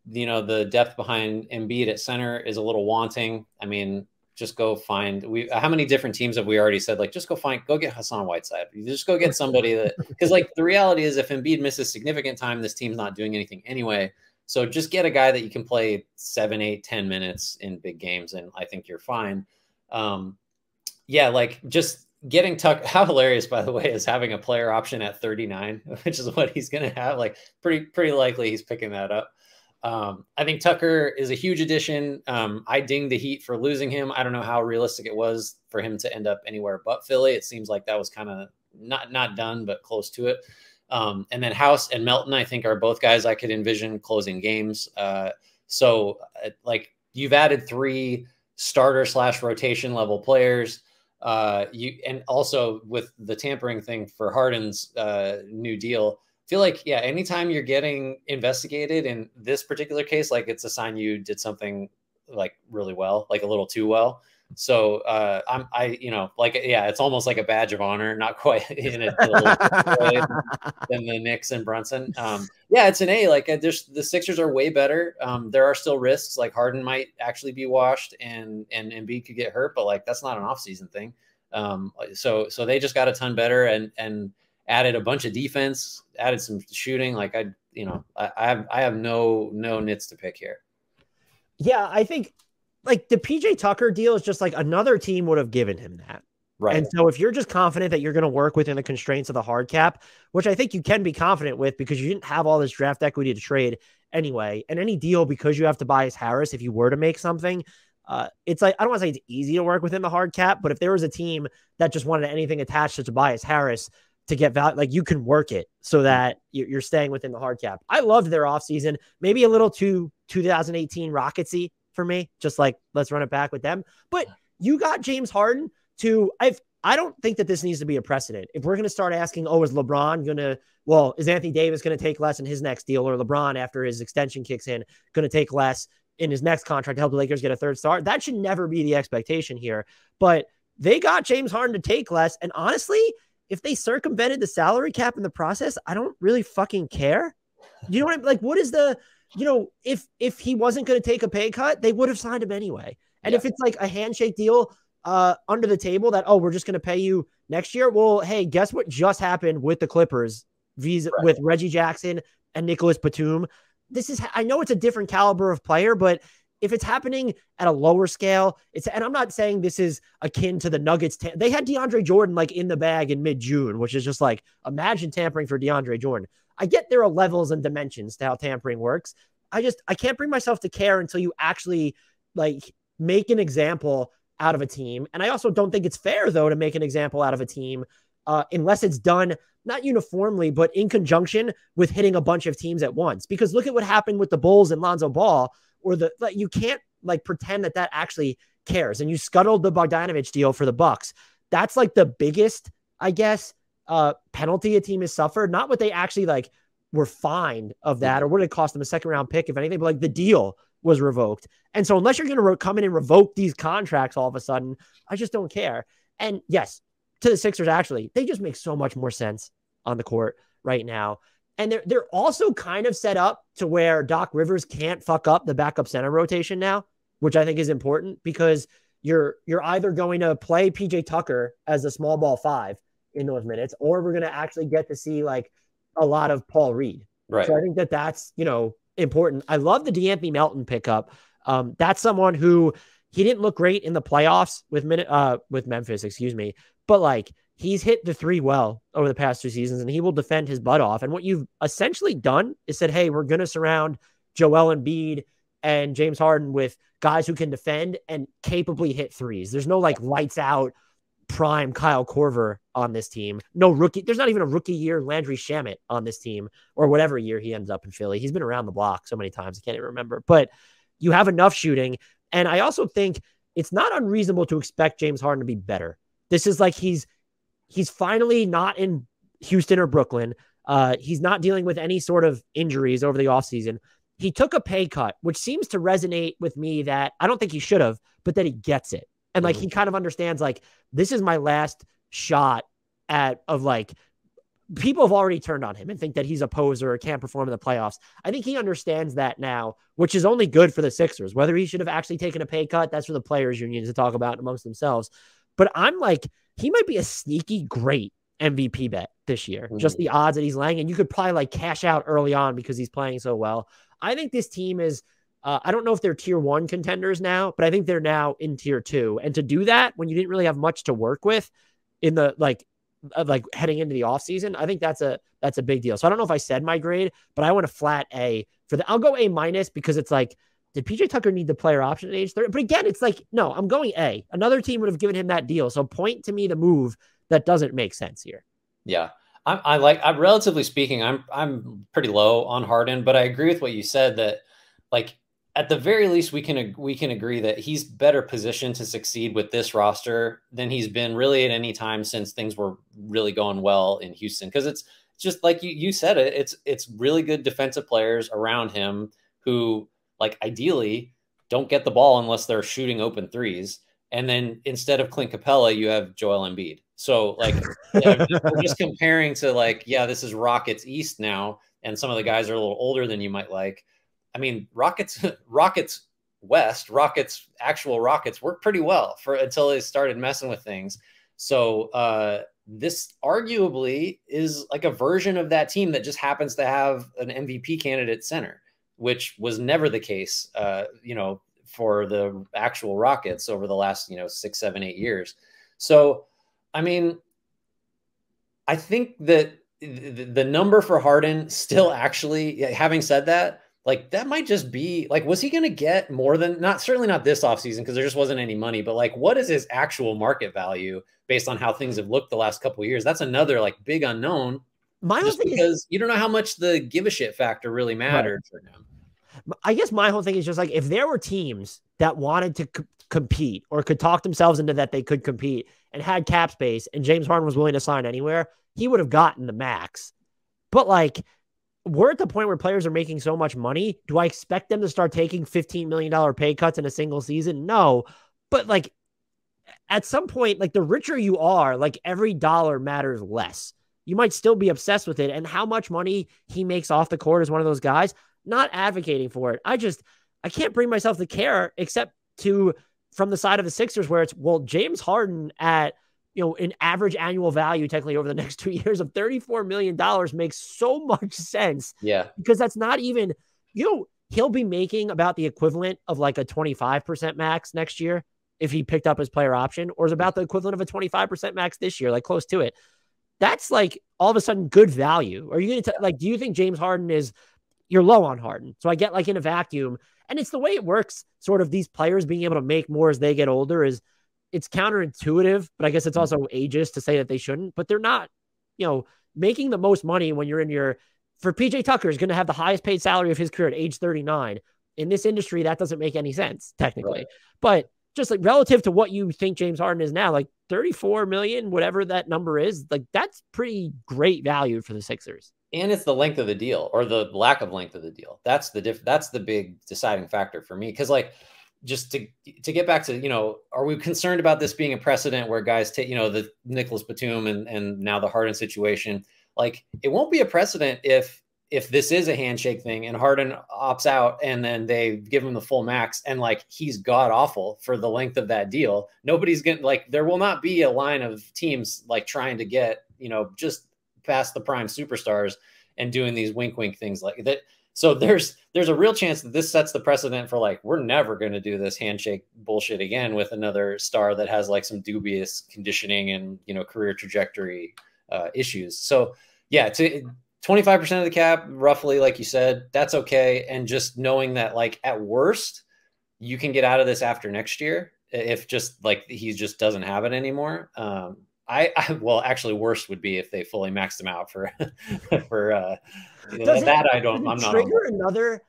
the depth behind Embiid at center is a little wanting. I mean, just go find how many different teams have we already said, like, just go get Hassan Whiteside. You just go get somebody because like the reality is if Embiid misses significant time, this team's not doing anything anyway. So just get a guy that you can play 7, 8, 10 minutes in big games, and I think you're fine. Yeah, like just getting Tuck. How hilarious, by the way, is having a player option at 39, which is what he's going to have. Like pretty likely he's picking that up. I think Tucker is a huge addition. I dinged the Heat for losing him. I don't know how realistic it was for him to end up anywhere but Philly. It seems like that was kind of not done, but close to it. And then House and Melton, I think, are both guys I could envision closing games. So like you've added 3 starter/rotation level players. And also with the tampering thing for Harden's new deal, feel like, yeah, anytime you're getting investigated in this particular case, like it's a sign you did something like really well, like a little too well. So it's almost like a badge of honor, not quite in a way than the Knicks and Brunson. Yeah, it's an A. Like the Sixers are way better. There are still risks, like Harden might actually be washed and Embiid could get hurt, but like that's not an offseason thing. So they just got a ton better and added a bunch of defense, added some shooting. Like I have no nits to pick here.
Yeah, I think like the PJ Tucker deal is just like another team would have given him that. Right. And so if you're just confident that you're going to work within the constraints of the hard cap, which I think you can be confident with because you didn't have all this draft equity to trade anyway, and any deal because you have Tobias Harris, if you were to make something, it's like, I don't want to say it's easy to work within the hard cap, but if there was a team that just wanted anything attached to Tobias Harris to get value, like you can work it so that you're staying within the hard cap. I loved their offseason, maybe a little too 2018 Rocketsy for me, just like, let's run it back with them. But you got James Harden I don't think that this needs to be a precedent. If we're going to start asking, is is Anthony Davis going to take less in his next deal, or LeBron after his extension kicks in going to take less in his next contract to help the Lakers get a third star? That should never be the expectation here. But they got James Harden to take less. And honestly, if they circumvented the salary cap in the process, I don't really fucking care. You know what I mean? Like, what is if he wasn't going to take a pay cut, they would have signed him anyway. And if it's like a handshake deal under the table that, we're just going to pay you next year. Well, hey, guess what just happened with the Clippers with Reggie Jackson and Nicholas Batum? I know it's a different caliber of player, but if it's happening at a lower scale, and I'm not saying this is akin to the Nuggets. They had DeAndre Jordan like in the bag in mid-June, which is just like, imagine tampering for DeAndre Jordan. I get there are levels and dimensions to how tampering works. I can't bring myself to care until you actually like make an example out of a team. And I also don't think it's fair, though, to make an example out of a team unless it's done not uniformly, but in conjunction with hitting a bunch of teams at once. Because look at what happened with the Bulls and Lonzo Ball, you can't like pretend that actually cares. And you scuttled the Bogdanovich deal for the Bucks. That's like the biggest, I guess, penalty a team has suffered. Not what they actually like were fined of that, or what it cost them a second round pick, if anything, but like the deal was revoked. And so unless you're going to come in and revoke these contracts all of a sudden, I just don't care. And yes, to the Sixers, actually, they just make so much more sense on the court right now. And they're also kind of set up to where Doc Rivers can't fuck up the backup center rotation now, which I think is important because you're either going to play PJ Tucker as a small ball 5 in those minutes, or we're going to actually get to see like a lot of Paul Reed.
Right.
So I think that's, important. I love the DeAnthony Melton pickup. That's someone who he didn't look great in the playoffs with Memphis, but like he's hit the 3 well over the past 2 seasons, and he will defend his butt off. And what you've essentially done is said, hey, we're going to surround Joel Embiid and James Harden with guys who can defend and capably hit threes. There's no like lights out prime Kyle Korver on this team. No rookie. There's not even a rookie year Landry Shamet on this team, or whatever year he ends up in Philly. He's been around the block so many times I can't even remember. But you have enough shooting. And I also think it's not unreasonable to expect James Harden to be better. This is like he's finally not in Houston or Brooklyn. He's not dealing with any sort of injuries over the offseason. He took a pay cut, which seems to resonate with me that I don't think he should have, but that he gets it. And like, he kind of understands like, this is my last shot people have already turned on him and think that he's a poser or can't perform in the playoffs. I think he understands that now, which is only good for the Sixers. Whether he should have actually taken a pay cut, that's for the players union to talk about amongst themselves. But I'm like, he might be a sneaky great MVP bet this year. Just the odds that he's laying, and you could probably like cash out early on because he's playing so well. I think this team is, I don't know if they're tier 1 contenders now, but I think they're now in tier 2. And to do that when you didn't really have much to work with in the like heading into the offseason, I think that's a big deal. So I don't know if I said my grade, but I want a flat A for I'll go A- because it's like, did PJ Tucker need the player option at age 30? But again, it's like, no, I'm going A. Another team would have given him that deal. So point to me the move that doesn't make sense here.
Yeah. I'm relatively speaking, I'm pretty low on Harden, but I agree with what you said that like at the very least we can agree that he's better positioned to succeed with this roster than he's been really at any time since things were really going well in Houston. Cause it's just like you said it's really good defensive players around him who like ideally don't get the ball unless they're shooting open threes. And then instead of Clint Capella, you have Joel Embiid. So like, we're just comparing to like, yeah, this is Rockets East now. And some of the guys are a little older than you might like. I mean, Rockets West, actual Rockets worked pretty well until they started messing with things. So this arguably is like a version of that team that just happens to have an MVP candidate center, which was never the case, for the actual Rockets over the last, 6, 7, 8 years. So, I mean, I think that the number for Harden still actually, having said that, like that might just be like, was he going to get more than certainly not this offseason because there just wasn't any money, but like, what is his actual market value based on how things have looked the last couple of years? That's another like big unknown, just because you don't know how much the give a shit factor really mattered for him.
I guess my whole thing is just like, if there were teams that wanted to compete or could talk themselves into that they could compete and had cap space and James Harden was willing to sign anywhere, he would have gotten the max. But like, we're at the point where players are making so much money. Do I expect them to start taking $15 million pay cuts in a single season? No. But like at some point, like the richer you are, like every dollar matters less. You might still be obsessed with it. And how much money he makes off the court is one of those guys. Not advocating for it. I can't bring myself to care except from the side of the Sixers where it's, well, James Harden at, an average annual value technically over the next 2 years of $34 million makes so much sense.
Yeah.
Because that's not even, he'll be making about the equivalent of like a 25% max next year if he picked up his player option, or is about the equivalent of a 25% max this year, like close to it. That's like all of a sudden good value. Are you going to do you think James Harden you're low on Harden? So I get like in a vacuum, and it's the way it works. Sort of these players being able to make more as they get older it's counterintuitive, but I guess it's also ageist to say that they shouldn't, but they're not, making the most money when you're for PJ Tucker is going to have the highest paid salary of his career at age 39 in this industry. That doesn't make any sense technically, but just like relative to what you think James Harden is now, like 34 million, whatever that number is, like that's pretty great value for the Sixers.
And it's the length of the deal or the lack of length of the deal. That's the big deciding factor for me. Cause like, just to get back to, are we concerned about this being a precedent where guys take, the Nicholas Batum and now the Harden situation? Like it won't be a precedent if if this is a handshake thing and Harden opts out and then they give him the full max and like he's god awful for the length of that deal, nobody's going to like, there will not be a line of teams like trying to get, just past the prime superstars and doing these wink things like that. So there's a real chance that this sets the precedent for like, we're never going to do this handshake bullshit again with another star that has like some dubious conditioning and, career trajectory issues. So yeah, 25% of the cap, roughly, like you said, that's okay. And just knowing that, like, at worst, you can get out of this after next year if just like he just doesn't have it anymore. Well, actually, worst would be if they fully maxed him out for I'm not
trigger another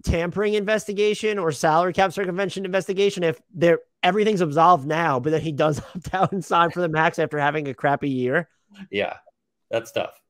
tampering investigation or salary cap circumvention investigation if everything's absolved now, but then he does opt out and sign for the max after having a crappy year.
Yeah, that's tough.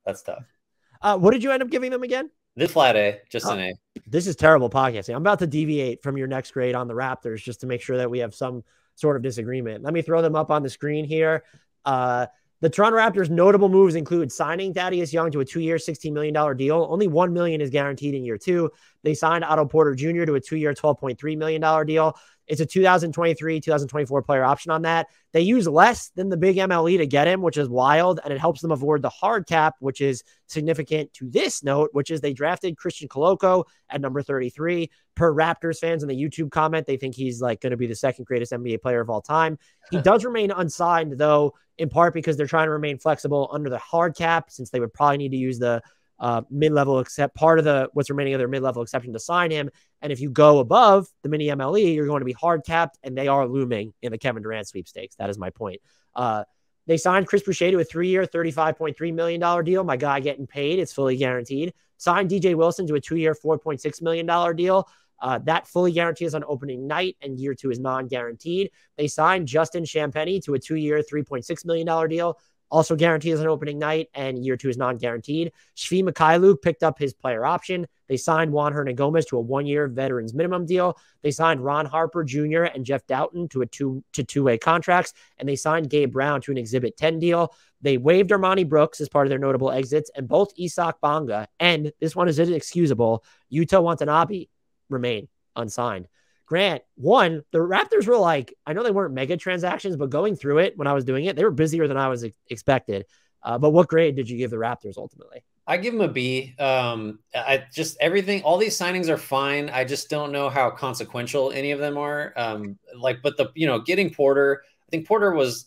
What did you end up giving them again?
This flat A, just an A.
This is terrible podcasting. I'm about to deviate from your next grade on the Raptors just to make sure that we have some sort of disagreement. Let me throw them up on the screen here. The Toronto Raptors' notable moves include signing Thaddeus Young to a 2-year, $16 million deal. Only $1 million is guaranteed in year 2. They signed Otto Porter Jr. to a 2-year, $12.3 million deal. It's a 2023, 2024 player option on that. They use less than the big MLE to get him, which is wild, and it helps them avoid the hard cap, which is significant to this note, which is they drafted Christian Koloko at number 33. Per Raptors fans in the YouTube comment, they think he's like going to be the second greatest NBA player of all time. He does remain unsigned, though, in part because they're trying to remain flexible under the hard cap, since they would probably need to use the mid-level except part of what's remaining of their mid-level exception to sign him. And if you go above the mini MLE, you're going to be hard capped, and they are looming in the Kevin Durant sweepstakes. That is my point. They signed Chris Boucher to a 3-year, $35.3 million deal. My guy getting paid. It's fully guaranteed. Signed DJ Wilson to a 2-year, $4.6 million deal. That fully guarantees on opening night, and year 2 is non-guaranteed. They signed Justin Champagnie to a 2-year, $3.6 million deal. Also guarantees on opening night, and year 2 is non-guaranteed. Shvi Mikhailuk picked up his player option. They signed Juan Hernangomez to a 1-year veterans minimum deal. They signed Ron Harper Jr. and Jeff Doughton to two-way contracts, and they signed Gabe Brown to an Exhibit 10 deal. They waived Armani Brooks as part of their notable exits, and both Isak Bonga and, this one is inexcusable, Yuta Watanabe remain unsigned. Grant, the Raptors were like, I know they weren't mega transactions, but going through it when I was doing it, they were busier than I was expected. But what grade did you give the Raptors ultimately?
I give them a B. I just everything, all these signings are fine. I just don't know how consequential any of them are. Getting Porter, I think Porter was,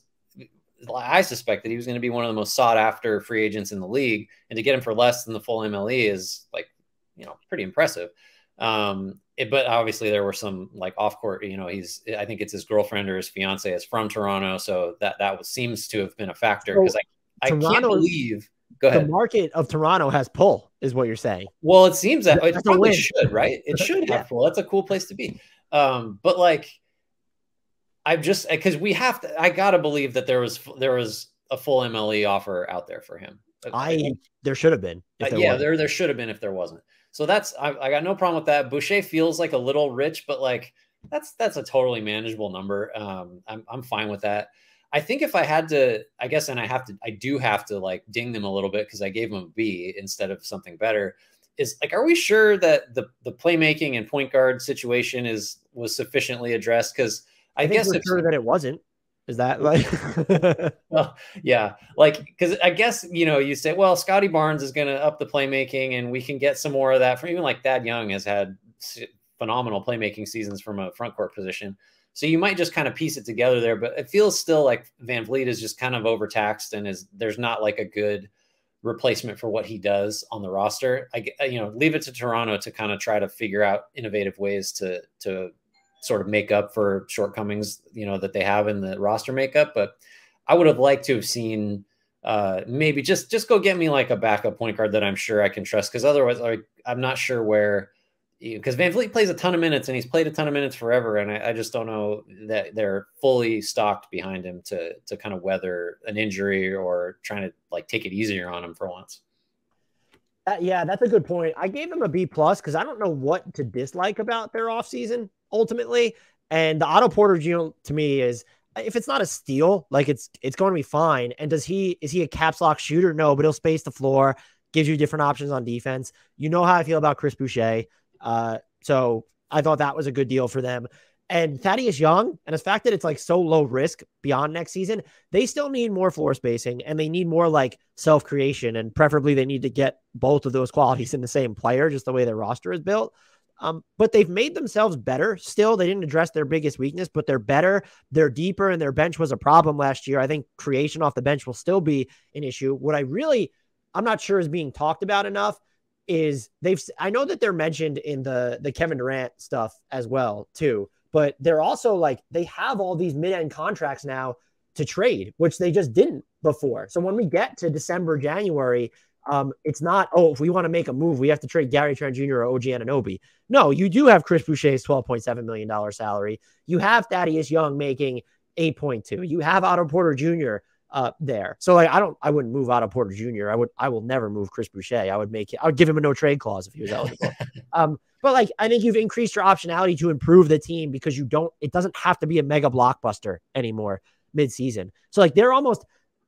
I suspect that he was going to be one of the most sought after free agents in the league, and to get him for less than the full MLE is pretty impressive. But obviously there were some like off court, I think it's his girlfriend or his fiance is from Toronto. So that seems to have been a factor, because I can't believe, go ahead.
The market of Toronto has pull, is what you're saying.
Well, it seems that it probably should, right? It should have pull. That's a cool place to be. But like, because I gotta believe that there was a full MLE offer out there for him.
There should have been.
There should have been if there wasn't. So I got no problem with that. Boucher feels like a little rich, but like that's a totally manageable number. I'm fine with that. I think if I had to, I guess, and I do have to like ding them a little bit because I gave them a B instead of something better. Is like, are we sure that the playmaking and point guard situation was sufficiently addressed? Because I guess
we're sure that it wasn't. Is that like?
Well, yeah, like, because I guess, you say, well, Scotty Barnes is going to up the playmaking and we can get some more of that from, even like Thad Young has had phenomenal playmaking seasons from a front court position. So you might just kind of piece it together there, but it feels still like Van Vliet is just kind of overtaxed and there's not like a good replacement for what he does on the roster. Leave it to Toronto to kind of try to figure out innovative ways to sort of make up for shortcomings, that they have in the roster makeup. But I would have liked to have seen maybe just go get me like a backup point guard that I'm sure I can trust. Because otherwise, I'm not sure where, because Van Vliet plays a ton of minutes and he's played a ton of minutes forever. And I just don't know that they're fully stocked behind him to kind of weather an injury or trying to like take it easier on him for once.
Yeah, that's a good point. I gave them a B+ because I don't know what to dislike about their offseason ultimately. And the Otto Porter deal to me is, if it's not a steal, like it's going to be fine. And is he a caps lock shooter? No, but he'll space the floor. gives you different options on defense. You know how I feel about Chris Boucher. So I thought that was a good deal for them. And Thaddeus Young, and the fact that it's like so low risk beyond next season, they still need more floor spacing and they need more like self-creation. And preferably they need to get both of those qualities in the same player, just the way their roster is built. But they've made themselves better. Still, they didn't address their biggest weakness, but they're better. They're deeper, and their bench was a problem last year. I think creation off the bench will still be an issue. What I'm not sure is being talked about enough is I know that they're mentioned in the Kevin Durant stuff as well too, but they're also like, they have all these mid-end contracts now to trade, which they just didn't before. So when we get to December, January, it's not, if we want to make a move, we have to trade Gary Trent Jr. or OG Anunoby. No, you do have Chris Boucher's $12.7 million salary. You have Thaddeus Young making 8.2. You have Otto Porter Jr. There. So like, I wouldn't move Otto Porter Jr. I will never move Chris Boucher. I would give him a no trade clause if he was eligible. But like, I think you've increased your optionality to improve the team because it doesn't have to be a mega blockbuster anymore mid-season. So like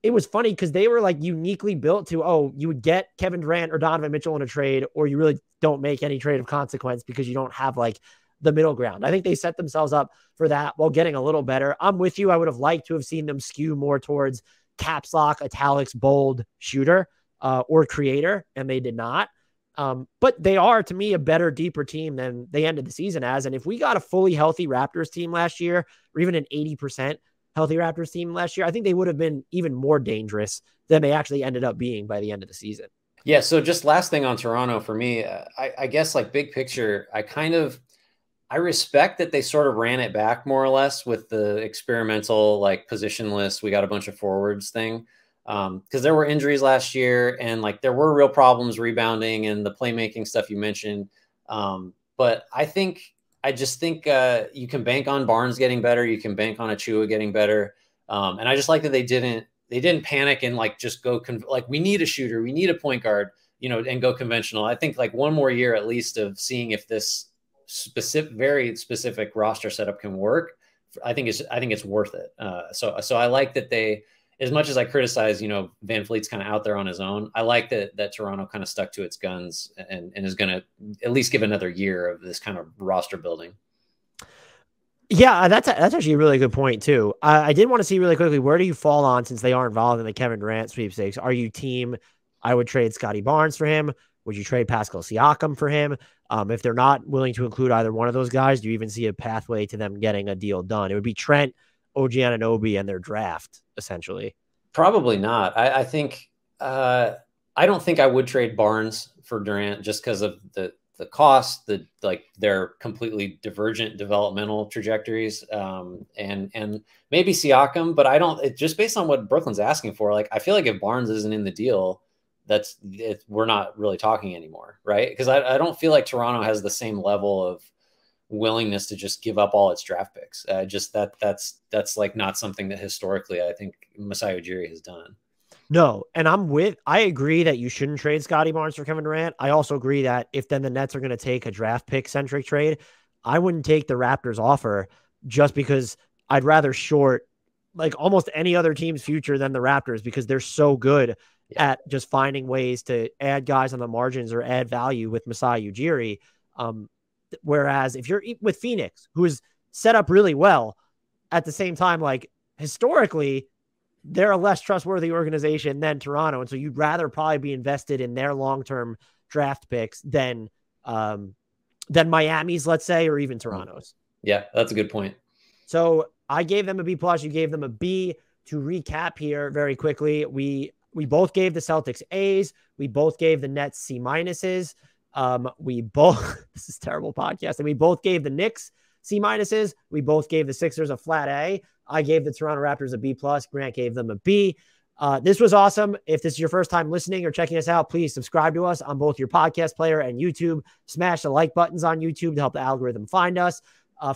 it was funny because they were like uniquely built to, you would get Kevin Durant or Donovan Mitchell in a trade, or you really don't make any trade of consequence because you don't have like the middle ground. I think they set themselves up for that while getting a little better. I'm with you. I would have liked to have seen them skew more towards caps lock, italics, bold shooter, or creator, and they did not. But they are, to me, a better, deeper team than they ended the season as. And if we got a fully healthy Raptors team last year, or even an 80% healthy Raptors team last year, I think they would have been even more dangerous than they actually ended up being by the end of the season.
Yeah. So just last thing on Toronto for me, I guess like big picture, I respect that they sort of ran it back more or less with the experimental, like positionless, we got a bunch of forwards thing. Because there were injuries last year and like there were real problems rebounding and the playmaking stuff you mentioned. But I just think you can bank on Barnes getting better. You can bank on Achua getting better. And I just like that they didn't panic and like just go like we need a shooter, we need a point guard, and go conventional. I think like one more year at least of seeing if this very specific roster setup can work. I think it's worth it. So I like that they, as much as I criticize, Van Fleet's kind of out there on his own, I like that Toronto kind of stuck to its guns and is going to at least give another year of this kind of roster building.
Yeah, that's actually a really good point too. I did want to see really quickly, where do you fall on, since they are involved in the Kevin Durant sweepstakes? Are you team, I would trade Scotty Barnes for him? Would you trade Pascal Siakam for him? If they're not willing to include either one of those guys, do you even see a pathway to them getting a deal done? It would be Trent, OG Anunoby, and their draft, essentially.
Probably not. I think I don't think I would trade Barnes for Durant just because of the cost, their completely divergent developmental trajectories, and maybe Siakam, but just based on what Brooklyn's asking for, like I feel like if Barnes isn't in the deal, we're not really talking anymore, right? Because I don't feel like Toronto has the same level of willingness to just give up all its draft picks. That's like not something that historically I think Masai Ujiri has done.
No, and I agree that you shouldn't trade Scotty Barnes for Kevin Durant. I also agree that if then the Nets are going to take a draft pick centric trade, I wouldn't take the Raptors offer just because I'd rather short like almost any other team's future than the Raptors because they're so good at just finding ways to add guys on the margins or add value with Masai Ujiri. Whereas if you're with Phoenix, who is set up really well, at the same time, like historically, they're a less trustworthy organization than Toronto. And so you'd rather probably be invested in their long-term draft picks than Miami's, let's say, or even Toronto's.
Yeah, that's a good point.
So I gave them a B+, you gave them a B. To recap here very quickly, we both gave the Celtics A's. We both gave the Nets C-. This is terrible podcast. And we both gave the Knicks C-. We both gave the Sixers a flat A. I gave the Toronto Raptors a B+. Grant gave them a B. This was awesome. If this is your first time listening or checking us out, please subscribe to us on both your podcast player and YouTube. Smash the like buttons on YouTube to help the algorithm find us.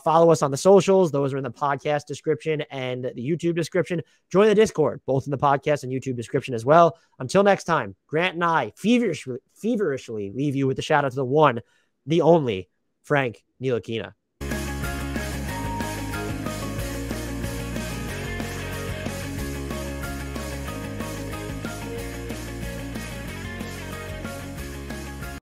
Follow us on the socials. Those are in the podcast description and the YouTube description. Join the Discord, both in the podcast and YouTube description as well. Until next time, Grant and I feverishly leave you with the shout out to the one, the only Frank Ntilikina.